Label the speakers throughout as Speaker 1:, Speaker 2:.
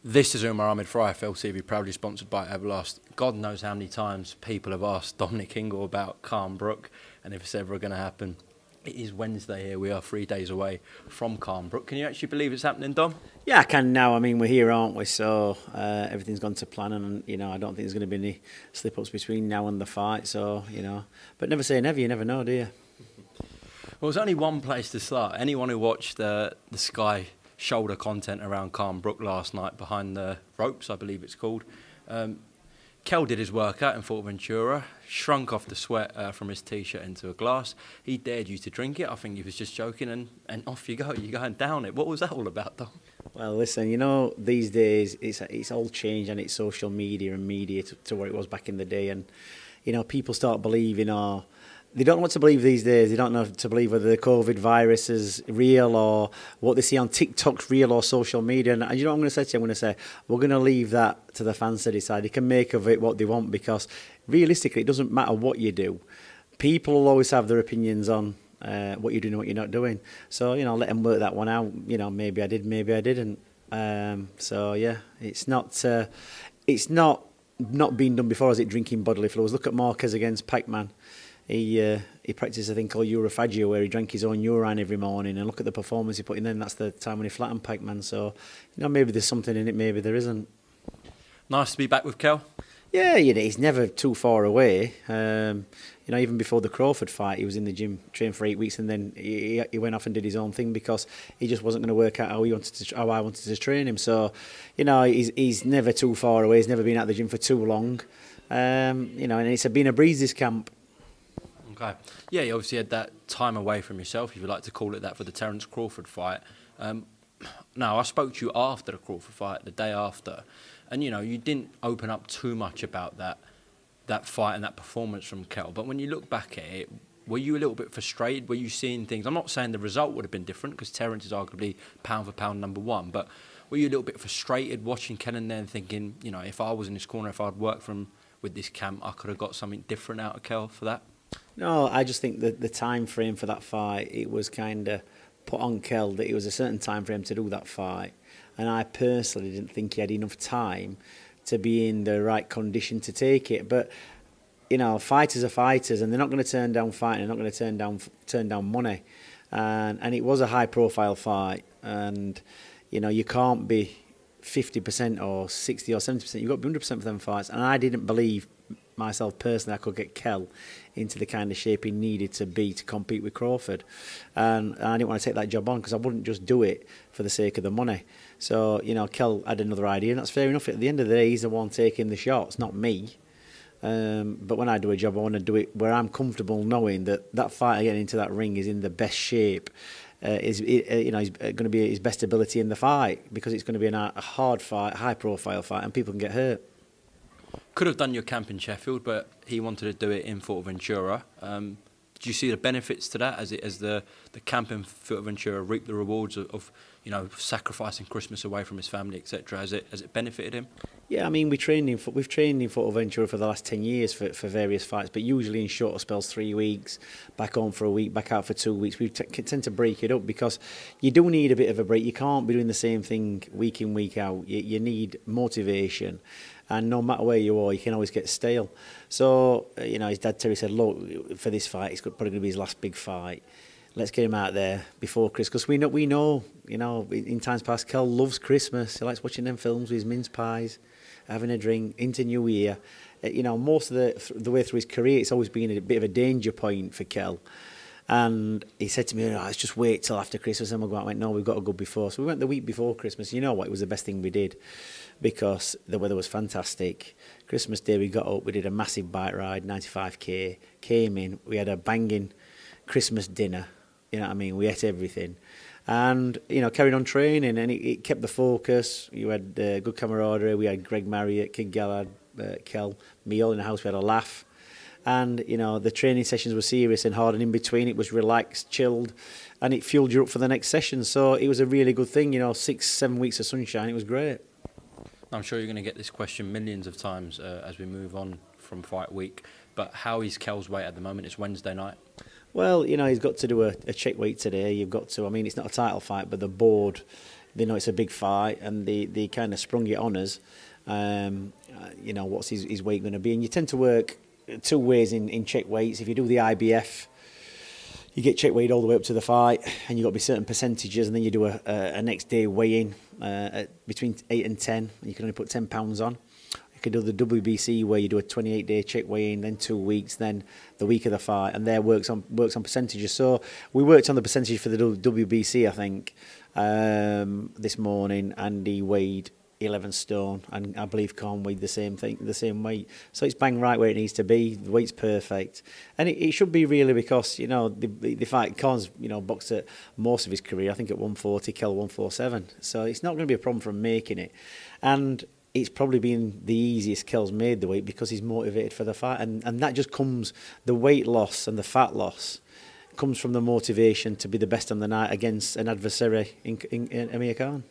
Speaker 1: This is Umar Ahmed for IFL TV, proudly sponsored by Everlast. God knows how many times people have asked Dominic Ingle about Calmbrook and if it's ever going to happen. It is Wednesday here. We are 3 days away from Calmbrook. Can you actually believe it's happening, Dom?
Speaker 2: Yeah, I can now. I mean, we're here, aren't we? So everything's gone to plan, and I don't think there's going to be any slip-ups between now and the fight. So but never say never. You never know, do you?
Speaker 1: Well, there's only one place to start. Anyone who watched the Sky shoulder content around Calmbrook last night behind the ropes, I believe it's called. Kell did his workout in Fortventura, shrunk off the sweat from his T-shirt into a glass. He dared you to drink it. I think he was just joking, and off you go. You're going down it. What was that all about, Dom?
Speaker 2: Well, listen, these days it's all changed, and it's social media and media to what it was back in the day. And, people start believing, they don't know what to believe these days. They don't know to believe whether the COVID virus is real or what they see on TikTok's real or social media. And you know what I'm going to say to you? I'm going to say, we're going to leave that to the fans to decide. They can make of it what they want, because realistically, it doesn't matter what you do. People will always have their opinions on what you're doing and what you're not doing. So, let them work that one out. Maybe I did, maybe I didn't. It's not been done before, is it, drinking bodily fluids? Look at Marquez against Pac-Man. He practiced a thing called urophagia, where he drank his own urine every morning, and look at the performance he put in. Then that's the time when he flattened Pac-Man. So, maybe there's something in it, maybe there isn't.
Speaker 1: Nice to be back with Kell.
Speaker 2: Yeah, he's never too far away. Even before the Crawford fight, he was in the gym, trained for 8 weeks, and then he went off and did his own thing because he just wasn't going to work out how I wanted to train him. So, he's never too far away. He's never been out of the gym for too long. And it's been a breeze, this camp.
Speaker 1: Okay. Yeah, you obviously had that time away from yourself, if you like to call it that, for the Terence Crawford fight. Now, I spoke to you after the Crawford fight, the day after, and you didn't open up too much about that fight and that performance from Kell. But when you look back at it, were you a little bit frustrated? Were you seeing things? I'm not saying the result would have been different, because Terence is arguably pound for pound number one, but were you a little bit frustrated watching Kell in there and thinking, if I was in his corner, if I'd worked with this camp, I could have got something different out of Kell for that?
Speaker 2: No, I just think that the time frame for that fight, it was kind of put on Kell that it was a certain time frame to do that fight, and I personally didn't think he had enough time to be in the right condition to take it. But fighters are fighters, and they're not going to turn down fighting. They're not going to turn down money, and it was a high profile fight, and you can't be 50% or 60 or 70%. You've got to be 100% for them fights, and I didn't believe myself personally I could get Kell into the kind of shape he needed to be to compete with Crawford, and I didn't want to take that job on because I wouldn't just do it for the sake of the money. So Kell had another idea, and that's fair enough. At the end of the day, he's the one taking the shots, not me. But when I do a job, I want to do it where I'm comfortable knowing that fighter getting into that ring is in the best shape. He's going to be at his best ability in the fight, because it's going to be a hard fight, high profile fight, and people can get hurt.
Speaker 1: Could have done your camp in Sheffield, but he wanted to do it in Fortventura. Did you see the benefits to that, as the camp in Fortventura reaped the rewards of sacrificing Christmas away from his family, etc.? Has it benefited him?
Speaker 2: Yeah, I mean, we've trained in Fortventura for the last 10 years for various fights, but usually in shorter spells, 3 weeks, back home for a week, back out for 2 weeks. We tend to break it up because you do need a bit of a break. You can't be doing the same thing week in, week out. You need motivation. And no matter where you are, you can always get stale. So, his dad Terry said, look, for this fight, it's probably going to be his last big fight. Let's get him out there before Christmas. Because we know, in times past, Kell loves Christmas. He likes watching them films with his mince pies, having a drink, into New Year. Most of the way through his career, it's always been a bit of a danger point for Kell. And he said to me, let's just wait till after Christmas and we'll go out. I went, no, we've got to go before. So we went the week before Christmas. You know what? It was the best thing we did, because the weather was fantastic. Christmas Day, we got up, we did a massive bike ride, 95k, came in, we had a banging Christmas dinner. You know what I mean? We ate everything. And, carried on training, and it kept the focus. You had good camaraderie. We had Greg Marriott, Kid Gallard, Kell, me all in the house. We had a laugh. And, the training sessions were serious and hard, and in between it was relaxed, chilled, and it fueled you up for the next session. So it was a really good thing, 6-7 weeks of sunshine. It was great.
Speaker 1: I'm sure you're going to get this question millions of times as we move on from fight week. But how is Kell's weight at the moment? It's Wednesday night.
Speaker 2: Well, he's got to do a check weight today. You've got to, it's not a title fight, but the board, they know it's a big fight, and they kind of sprung it on us. What's his weight going to be? And you tend to work two ways in check weights. If you do the IBF, you get check weighed all the way up to the fight, and you've got to be certain percentages, and then you do a next day weigh-in at between 8 and 10, and you can only put 10 pounds on. You can do the WBC where you do a 28-day check weigh-in, then 2 weeks, then the week of the fight, and there works on percentages. So we worked on the percentage for the WBC, I think, this morning, and he weighed 11 stone, and I believe Corn weighed the same weight. So it's bang right where it needs to be. The weight's perfect, and it should be really, because the fight, Corn's boxed at most of his career, I think at 140, Kell 147. So it's not going to be a problem for him making it, and it's probably been the easiest Kell's made the weight because he's motivated for the fight, and that just comes, the weight loss and the fat loss comes from the motivation to be the best on the night against an adversary in Amir Khan.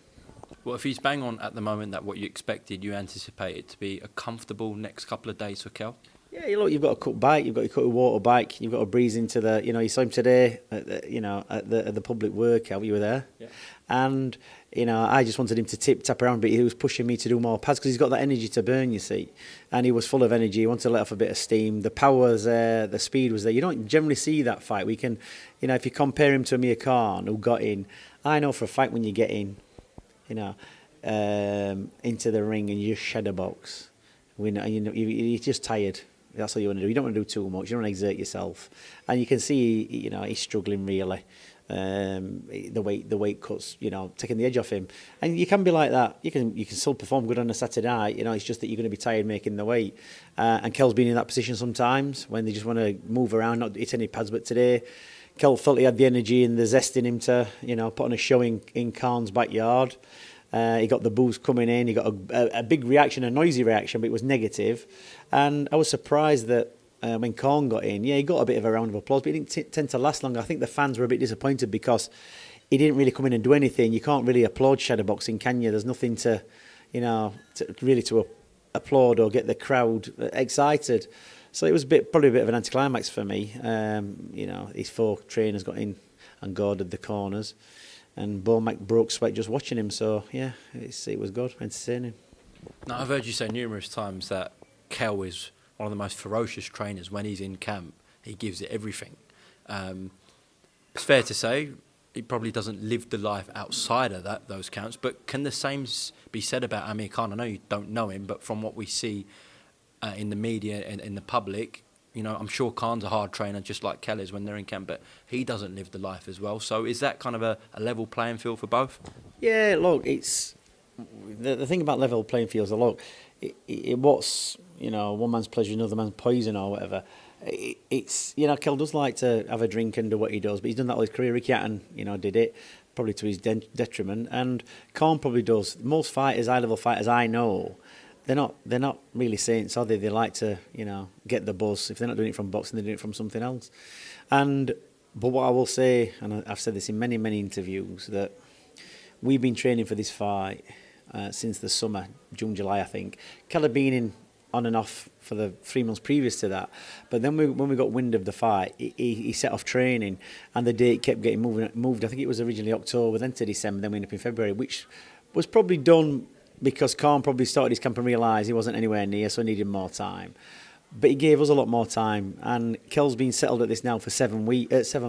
Speaker 1: Well, if he's bang on at the moment that what you expected, you anticipate it to be a comfortable next couple of days for Kell?
Speaker 2: Yeah, look, you've got a cut bike, you've got your cut water bike, you've got to breeze into the, you saw him today at the public workout, you were there. Yeah. And, I just wanted him to tap around, but he was pushing me to do more pads because he's got that energy to burn, you see. And he was full of energy, he wanted to let off a bit of steam. The power was there, the speed was there. You don't generally see that fight. We can, if you compare him to Amir Khan, who got in, I know for a fact when you get in, into the ring and you just shadow box, you're just tired. That's all you want to do. You don't want to do too much. You don't want to exert yourself, and you can see, he's struggling really. The weight cuts, taking the edge off him, and you can be like that. You can still perform good on a Saturday night. It's just that you're going to be tired making the weight. And Kell's been in that position sometimes when they just want to move around, not hit any pads. But today, Kell felt he had the energy and the zest in him to, put on a show in Khan's backyard. He got the boost coming in. He got a big reaction, a noisy reaction, but it was negative. And I was surprised that when Khan got in, he got a bit of a round of applause, but it didn't tend to last long. I think the fans were a bit disappointed because he didn't really come in and do anything. You can't really applaud shadowboxing, can you? There's nothing to applaud or get the crowd excited. So it was probably a bit of an anticlimax for me. His 4 trainers got in and guarded the corners, and Bomac broke sweat just watching him. So yeah, it was good, entertaining.
Speaker 1: Now, I've heard you say numerous times that Kell is one of the most ferocious trainers. When he's in camp, he gives it everything. It's fair to say he probably doesn't live the life outside of those camps, but can the same be said about Amir Khan? I know you don't know him, but from what we see in the media and in the public, I'm sure Khan's a hard trainer just like Kell is when they're in camp, but he doesn't live the life as well. So is that kind of a level playing field for both? Yeah, look,
Speaker 2: it's the thing about level playing fields. Look, what's one man's pleasure, another man's poison, or whatever. It's Kell does like to have a drink and do what he does, but he's done that all his career. Ricky Hatton, did it probably to his detriment, and Khan probably does. Most fighters, high level fighters I know, they're not really saints, are they? They like to get the buzz. If they're not doing it from boxing, they're doing it from something else. But what I will say, and I've said this in many interviews, that we've been training for this fight since the summer, June, July, I think. Kell had been in on and off for the 3 months previous to that. But then when we got wind of the fight, he set off training, and the date kept getting moved. I think it was originally October, then to December, then we ended up in February, which was probably done because Khan probably started his camp and realised he wasn't anywhere near, so he needed more time. But he gave us a lot more time, and Kell's been settled at this now for 7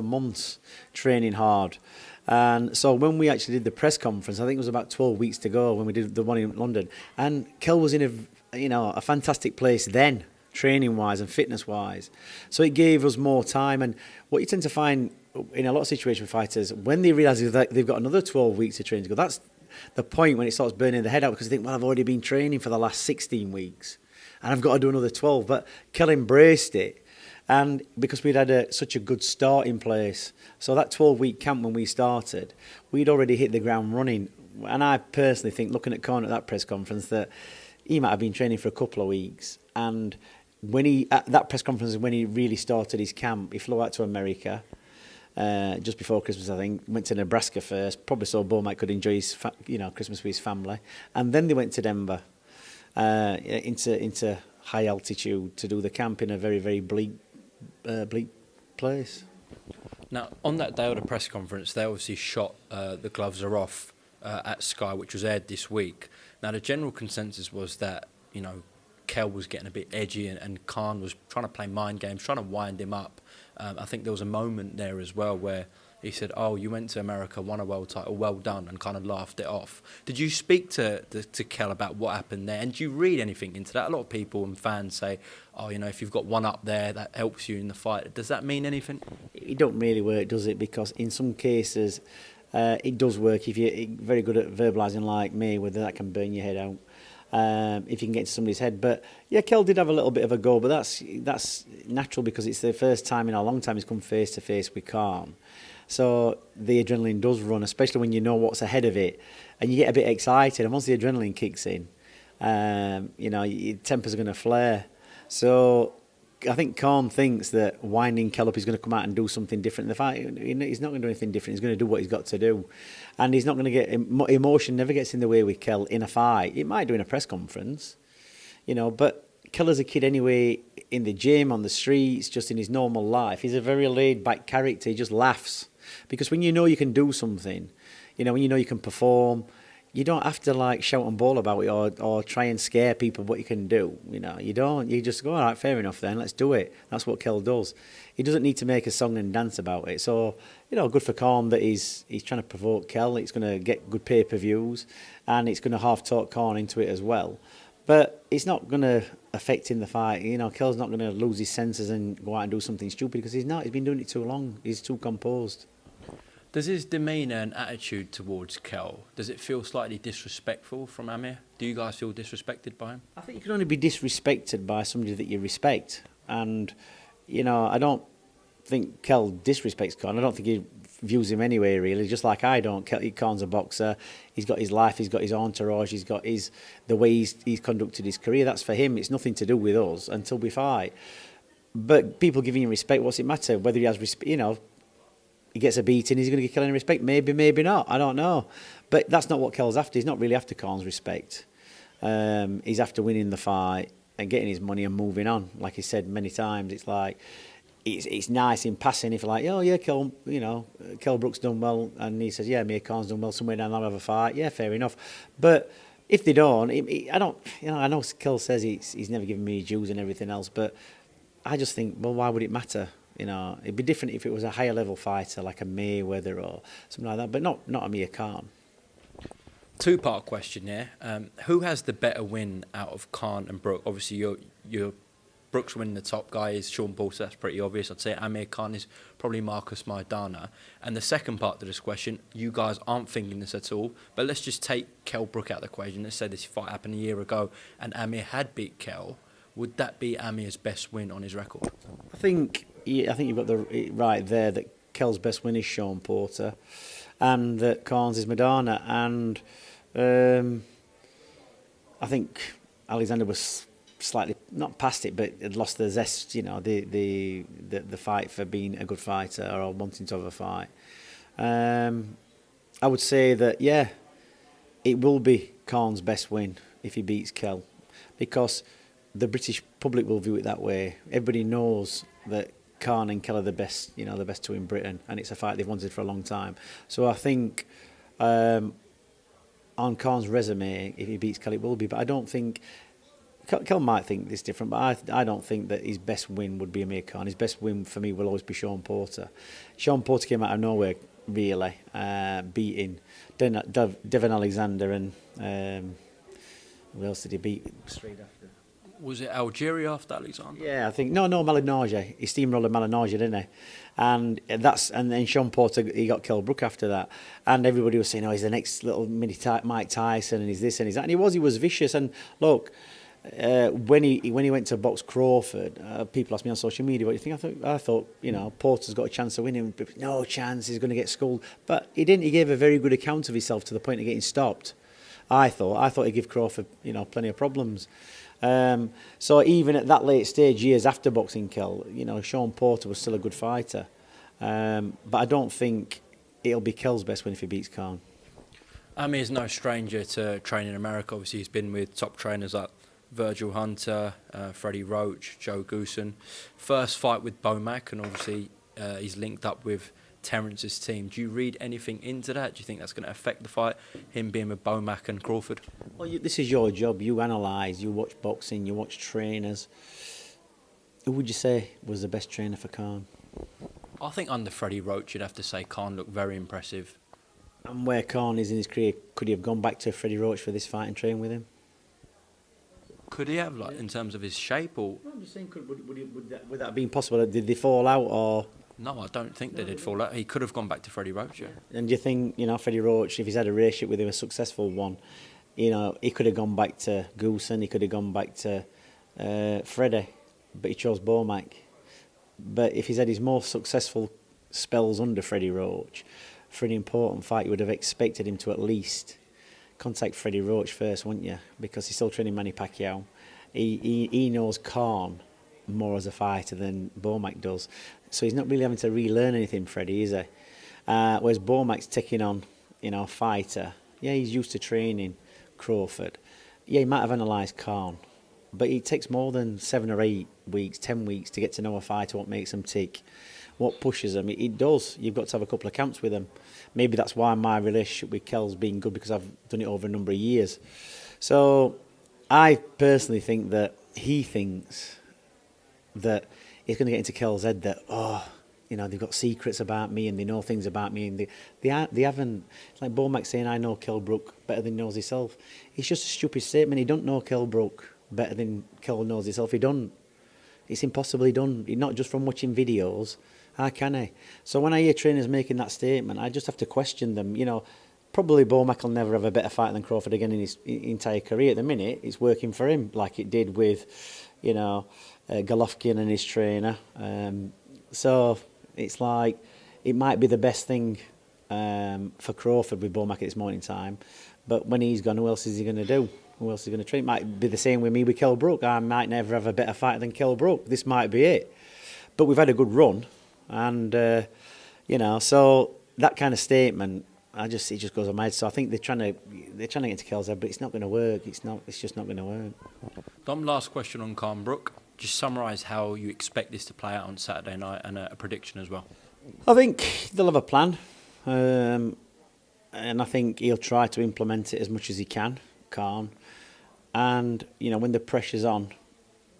Speaker 2: months, training hard. And so when we actually did the press conference, I think it was about 12 weeks to go when we did the one in London, and Kell was in a fantastic place then, training-wise and fitness-wise. So it gave us more time. And what you tend to find in a lot of situations with fighters, when they realise that they've got another 12 weeks of training to go, that's the point when it starts burning the head out, because they think, well, I've already been training for the last 16 weeks and I've got to do another 12. But Kell embraced it. And because we'd had such a good start in place, so that 12-week camp when we started, we'd already hit the ground running. And I personally think, looking at Khan at that press conference, that he might have been training for a couple of weeks. And at that press conference is when he really started his camp. He flew out to America just before Christmas, I think. Went to Nebraska first, probably so Bomac could enjoy his Christmas with his family. And then they went to Denver into high altitude to do the camp in a very, very bleak place.
Speaker 1: Now, on that day of the press conference, they obviously shot the gloves are off at Sky, which was aired this week. Now, the general consensus was that, Kell was getting a bit edgy and Khan was trying to play mind games, trying to wind him up. I think there was a moment there as well where he said, "Oh, you went to America, won a world title, well done," and kind of laughed it off. Did you speak to Kell about what happened there? And do you read anything into that? A lot of people and fans say, "Oh, if you've got one up there, that helps you in the fight." Does that mean anything?
Speaker 2: It don't really work, does it? Because in some cases, it does work. If you're very good at verbalising like me, whether that can burn your head out. If you can get into somebody's head. But yeah, Kell did have a little bit of a go, but that's natural because it's the first time in a long time he's come face to face with Khan. So the adrenaline does run, especially when you know what's ahead of it, and you get a bit excited. And once the adrenaline kicks in, your tempers are going to flare. So I think Khan thinks that winding Kell up is going to come out and do something different in the fight. He's not going to do anything different. He's going to do what he's got to do. And he's not going to get... Emotion never gets in the way with Kell in a fight. It might do in a press conference, but Kell as a kid anyway, in the gym, on the streets, just in his normal life, he's a very laid-back character. He just laughs. Because when you know you can do something, when you know you can perform, you don't have to shout and bawl about it or try and scare people what you can do. You don't. You just go, all right, fair enough then, let's do it. That's what Kell does. He doesn't need to make a song and dance about it. So, good for Khan that he's trying to provoke Kell. It's going to get good pay-per-views and it's going to half-talk Khan into it as well. But it's not going to affect in the fight. Kell's not going to lose his senses and go out and do something stupid because he's not. He's been doing it too long. He's too composed.
Speaker 1: Does his demeanour and attitude towards Kell, does it feel slightly disrespectful from Amir? Do you guys feel disrespected by him?
Speaker 2: I think you can only be disrespected by somebody that you respect. And, I don't think Kell disrespects Khan. I don't think he views him anyway, really, just like I don't. Khan's a boxer. He's got his life, he's got his entourage, he's got the way he's conducted his career. That's for him. It's nothing to do with us until we fight. But people giving him respect, what's it matter? Whether he has respect, he gets a beating, he's going to get Kell any respect? Maybe, maybe not. I don't know. But that's not what Kell's after. He's not really after Khan's respect. He's after winning the fight and getting his money and moving on. Like he said many times, it's like, it's nice in passing if you're like, oh yeah, Kell, Kell Brook's done well, and he says, yeah, Amir Khan's done well, somewhere down there have a fight. Yeah, fair enough. But if they don't, I don't, I know Kell says he's never given me dues and everything else, but I just think, well, why would it matter? It'd be different if it was a higher level fighter like a Mayweather or something like that, but not Amir Khan.
Speaker 1: Two-part question here. Who has the better win out of Khan and Brook? Obviously, you're Brook's winning the top guy is Sean Paul, so that's pretty obvious. I'd say Amir Khan is probably Marcus Maidana. And the second part to this question, you guys aren't thinking this at all, but let's just take Kell Brook out of the equation. Let's say this fight happened a year ago and Amir had beat Kell. Would that be Amir's best win on his record?
Speaker 2: I think you've got the right there that Kell's best win is Sean Porter and that Khan's is Maidana. And I think Alexander was slightly not past it, but had lost the zest, the fight for being a good fighter or wanting to have a fight. I would say that it will be Khan's best win if he beats Kell, because the British public will view it that way. Everybody knows that Khan and Kell are the best, the best two in Britain, and it's a fight they've wanted for a long time. So I think on Khan's resume, if he beats Kell, it will be. But I don't think Kell might think this different, but I don't think that his best win would be Amir Khan. His best win for me will always be Sean Porter. Sean Porter came out of nowhere, really, beating Devon Alexander and who else did he beat straight after?
Speaker 1: Was it Algeria after Alexander?
Speaker 2: Yeah, I think no, Malignaggia. He steamrolled Malignaggia, didn't he? And then Sean Porter, he got Kell Brook after that, and everybody was saying, oh, he's the next little mini Mike Tyson, and he's this and he's that, and he was vicious. And look, when he went to box Crawford, people asked me on social media, what do you think? I thought Porter's got a chance of winning. No chance, he's going to get schooled. But he didn't. He gave a very good account of himself to the point of getting stopped. I thought he'd give Crawford plenty of problems. So even at that late stage, years after boxing Kell, Sean Porter was still a good fighter. But I don't think it'll be Kell's best win if he beats Khan.
Speaker 1: Amir's no stranger to training in America. Obviously, he's been with top trainers like Virgil Hunter, Freddie Roach, Joe Goosen. First fight with Bomac, and obviously he's linked up with Terrence's team. Do you read anything into that? Do you think that's going to affect the fight, him being with Bomac and Crawford?
Speaker 2: Well, this is your job. You analyse, you watch boxing, you watch trainers. Who would you say was the best trainer for Khan?
Speaker 1: I think under Freddie Roach, you'd have to say Khan looked very impressive.
Speaker 2: And where Khan is in his career, could he have gone back to Freddie Roach for this fight and train with him?
Speaker 1: Could he have, in terms of his shape, or?
Speaker 2: No, I'm just saying, would that have been possible? Did they fall out, or?
Speaker 1: No, I don't think they did fall out. He could have gone back to Freddie Roach, yeah.
Speaker 2: And do you think, Freddie Roach, if he's had a relationship with him, a successful one, he could have gone back to Goosen, he could have gone back to Freddie, but he chose Bomac. But if he's had his more successful spells under Freddie Roach, for an important fight, you would have expected him to at least contact Freddie Roach first, wouldn't you? Because he's still training Manny Pacquiao. He knows Khan more as a fighter than Bomac does. So he's not really having to relearn anything, Freddie, is he? Whereas Bomac's taking on, a fighter. Yeah, he's used to training Crawford. Yeah, he might have analysed Khan. But it takes more than 7 or 8 weeks, 10 weeks to get to know a fighter, what makes them tick, what pushes them. It does. You've got to have a couple of camps with them. Maybe that's why my relationship with Kell's been good, because I've done it over a number of years. So I personally think that he thinks that it's going to get into Kell's head that, they've got secrets about me and they know things about me. And they haven't. It's like Bomac saying, I know Kell Brook better than he knows himself. It's just a stupid statement. He don't know Kell Brook better than Kell knows himself. He don't. It's impossible he don't. Not just from watching videos. How can he? So when I hear trainers making that statement, I just have to question them. Probably Bomac will never have a better fight than Crawford again in his entire career. At the minute, it's working for him like it did with, Golovkin and his trainer. So it's like it might be the best thing for Crawford with Bomac at this moment in time. But when he's gone, who else is he going to do? Who else is going to train? It might be the same with me with Kell Brook. I might never have a better fight than Kell Brook. This might be it. But we've had a good run. And, so that kind of statement, it just goes on my head. So I think they're trying to get into Kell's head, but it's not going to work. It's just not going to work.
Speaker 1: Dom, last question on Khan Brook. Just summarise how you expect this to play out on Saturday night and a prediction as well.
Speaker 2: I think they'll have a plan. And I think he'll try to implement it as much as he can, Khan. And, when the pressure's on,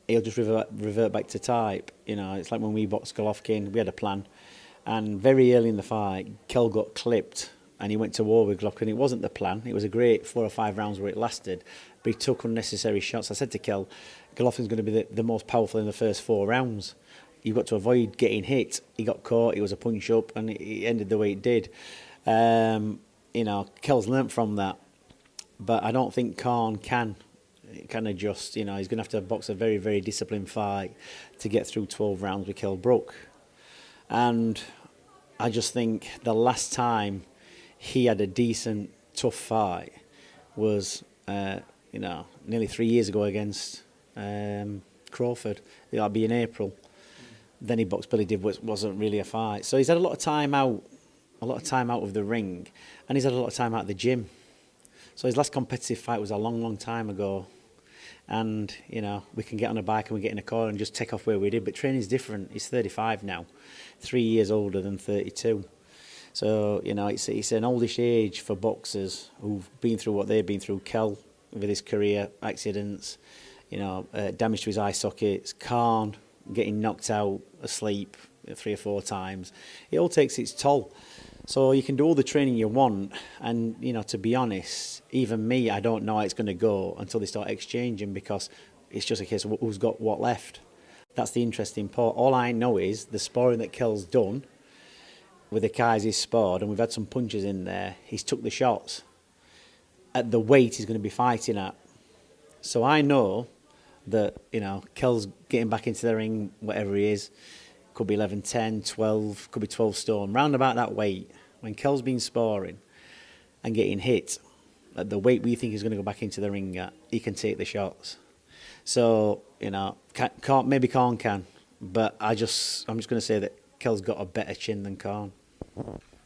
Speaker 2: he'll just revert back to type. It's like when we boxed Golovkin, we had a plan. And very early in the fight, Kell got clipped and he went to war with Golovkin. It wasn't the plan. It was a great 4 or 5 rounds where it lasted. But he took unnecessary shots. I said to Kell, Golovkin's going to be the most powerful in the first 4 rounds. You've got to avoid getting hit. He got caught, it was a punch up, and it ended the way it did. Kell's learnt from that. But I don't think Khan can adjust. He's going to have to box a very, very disciplined fight to get through 12 rounds with Kell Brook. And I just think the last time he had a decent, tough fight was, nearly 3 years ago against Crawford. That'll be in April. Then he boxed Billy Dibb, which wasn't really a fight. So he's had a lot of time out of the ring, and he's had a lot of time out of the gym. So his last competitive fight was a long, long time ago. And, we can get on a bike and we get in a car and just take off where we did. But training's different. He's 35 now, 3 years older than 32. So, it's an oldish age for boxers who've been through what they've been through. Kell, with his career, accidents, damage to his eye sockets, Khan getting knocked out, asleep 3 or 4 times. It all takes its toll. So you can do all the training you want, and to be honest, even me, I don't know how it's going to go until they start exchanging, because it's just a case of who's got what left. That's the interesting part. All I know is the sparring that Kell's done with the guys he's sparred, and we've had some punches in there. He's took the shots at the weight he's going to be fighting at. So I know that Kell's getting back into the ring, whatever he is. Could be 11, 10, 12, could be 12 stone, round about that weight. When Kell's been sparring and getting hit at the weight we think he's going to go back into the ring at, he can take the shots. So, maybe Khan can, but I'm just going to say that Kell's got a better chin than Khan.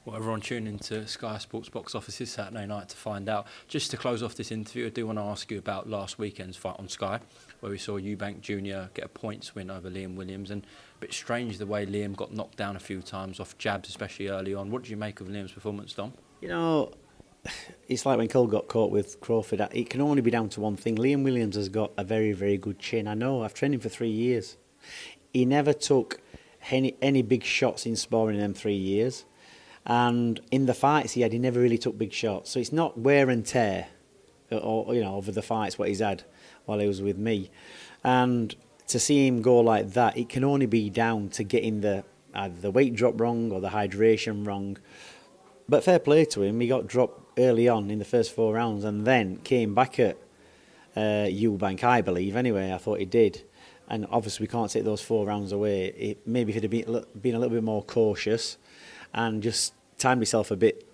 Speaker 1: Well, everyone tune into Sky Sports box office this Saturday night to find out. Just to close off this interview, I do want to ask you about last weekend's fight on Sky, where we saw Eubank Jr. get a points win over Liam Williams, and a bit strange the way Liam got knocked down a few times off jabs, especially early on. What did you make of Liam's performance, Dom?
Speaker 2: You know, it's like when Kell got caught with Crawford. It can only be down to one thing. Liam Williams has got a very, very good chin. I know, I've trained him for 3 years. He never took any big shots in sparring in them 3 years. And in the fights he never really took big shots. So it's not wear and tear, or over the fights what he's had while he was with me. And to see him go like that, it can only be down to getting either the weight drop wrong or the hydration wrong. But fair play to him, he got dropped early on in the first 4 rounds and then came back at Eubank, I believe. Anyway, I thought he did. And obviously we can't take those 4 rounds away. Maybe if he'd have been a little bit more cautious and just timed himself a bit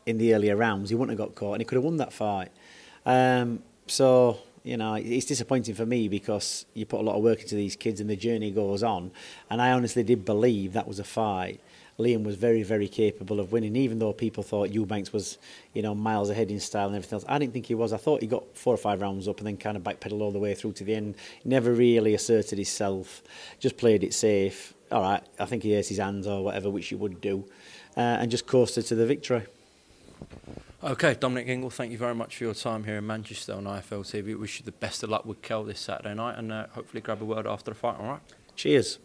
Speaker 2: in the earlier rounds, he wouldn't have got caught and he could have won that fight. So, it's disappointing for me because you put a lot of work into these kids and the journey goes on. And I honestly did believe that was a fight Liam was very, very capable of winning, even though people thought Eubanks was, miles ahead in style and everything else. I didn't think he was. I thought he got 4 or 5 rounds up and then kind of backpedaled all the way through to the end. Never really asserted himself, just played it safe. All right, I think he hurt his hands or whatever, which you would do, and just coasted to the victory.
Speaker 1: Okay, Dominic Ingle, thank you very much for your time here in Manchester on IFL TV. Wish you the best of luck with Kell this Saturday night and hopefully grab a word after the fight, all right?
Speaker 2: Cheers.